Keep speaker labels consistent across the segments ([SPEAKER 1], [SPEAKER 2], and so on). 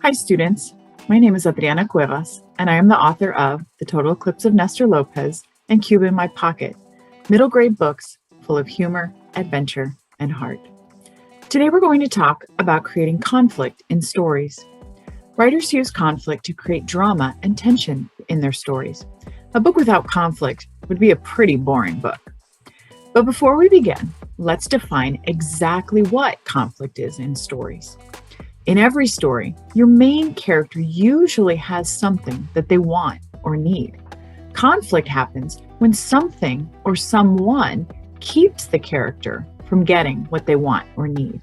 [SPEAKER 1] Hi, students. My name is Adriana Cuevas, and I am the author of The Total Eclipse of Nestor Lopez and Cuba in My Pocket, middle grade books full of humor, adventure, and heart. Today, we're going to talk about creating conflict in stories. Writers use conflict to create drama and tension in their stories. A book without conflict would be a pretty boring book. But before we begin, let's define exactly what conflict is in stories. In every story, your main character usually has something that they want or need. Conflict happens when something or someone keeps the character from getting what they want or need.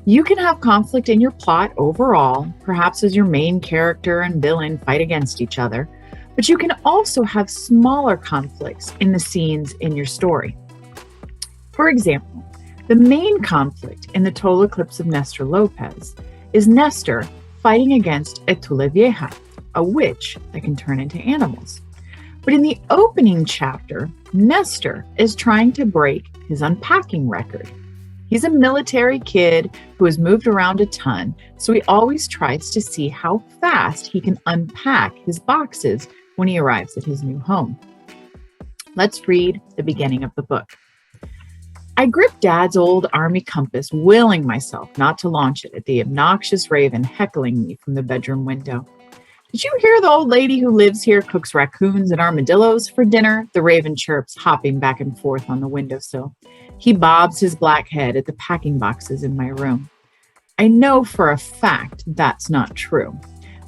[SPEAKER 1] You can have conflict in your plot overall, perhaps as your main character and villain fight against each other, but you can also have smaller conflicts in the scenes in your story. For example, the main conflict in The Total Eclipse of Nestor Lopez is Nestor fighting against a Tula Vieja, a witch that can turn into animals. But in the opening chapter, Nestor is trying to break his unpacking record. He's a military kid who has moved around a ton, so he always tries to see how fast he can unpack his boxes when he arrives at his new home. Let's read the beginning of the book. I gripped Dad's old army compass, willing myself not to launch it at the obnoxious raven heckling me from the bedroom window. Did you hear the old lady who lives here cooks raccoons and armadillos for dinner? The raven chirps, hopping back and forth on the windowsill. He bobs his black head at the packing boxes in my room. I know for a fact that's not true.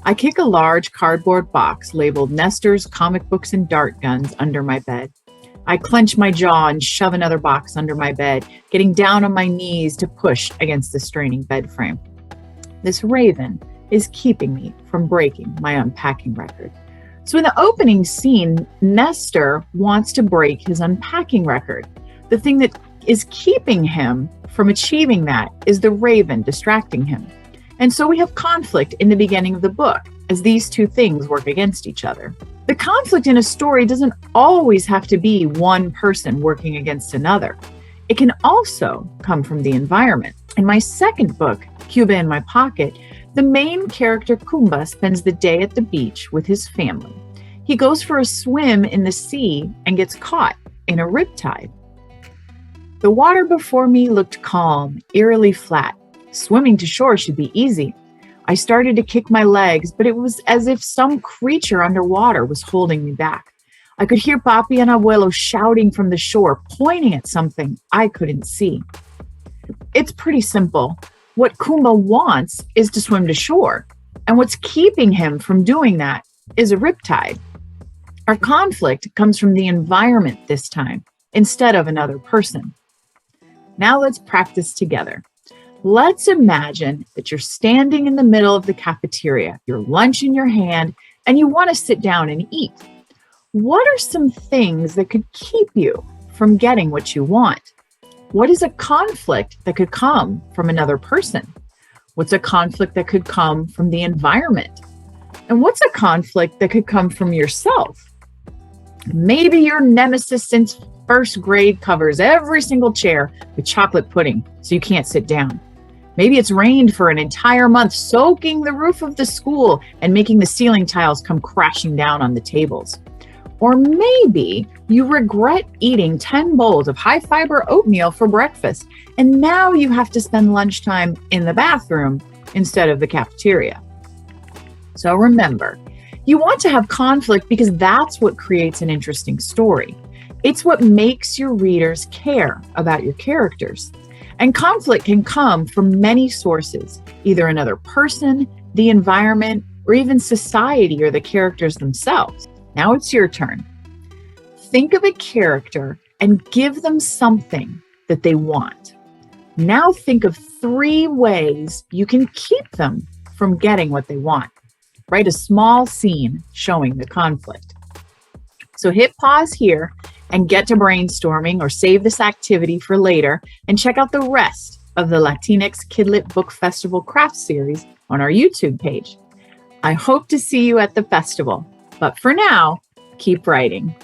[SPEAKER 1] I kick a large cardboard box labeled Nestor's Comic Books and Dart Guns under my bed. I clench my jaw and shove another box under my bed, getting down on my knees to push against the straining bed frame. This raven is keeping me from breaking my unpacking record. So in the opening scene, Nestor wants to break his unpacking record. The thing that is keeping him from achieving that is the raven distracting him. And so we have conflict in the beginning of the book as these two things work against each other. The conflict in a story doesn't always have to be one person working against another. It can also come from the environment. In my second book, Cuba in My Pocket, the main character Kumba spends the day at the beach with his family. He goes for a swim in the sea and gets caught in a riptide. The water before me looked calm, eerily flat. Swimming to shore should be easy. I started to kick my legs, but it was as if some creature underwater was holding me back. I could hear Papi and Abuelo shouting from the shore, pointing at something I couldn't see. It's pretty simple. What Kumba wants is to swim to shore, and what's keeping him from doing that is a riptide. Our conflict comes from the environment this time, instead of another person. Now let's practice together. Let's imagine that you're standing in the middle of the cafeteria, your lunch in your hand, and you want to sit down and eat. What are some things that could keep you from getting what you want? What is a conflict that could come from another person? What's a conflict that could come from the environment? And what's a conflict that could come from yourself? Maybe your nemesis since first grade covers every single chair with chocolate pudding so you can't sit down. Maybe it's rained for an entire month, soaking the roof of the school and making the ceiling tiles come crashing down on the tables. Or maybe you regret eating 10 bowls of high-fiber oatmeal for breakfast, and now you have to spend lunchtime in the bathroom instead of the cafeteria. So remember, you want to have conflict because that's what creates an interesting story. It's what makes your readers care about your characters. And conflict can come from many sources, either another person, the environment, or even society or the characters themselves. Now it's your turn. Think of a character and give them something that they want. Now think of 3 ways you can keep them from getting what they want. Write a small scene showing the conflict. So hit pause here and get to brainstorming, or save this activity for later and check out the rest of the Latinx Kidlit Book Festival craft series on our YouTube page. I hope to see you at the festival, but for now, keep writing.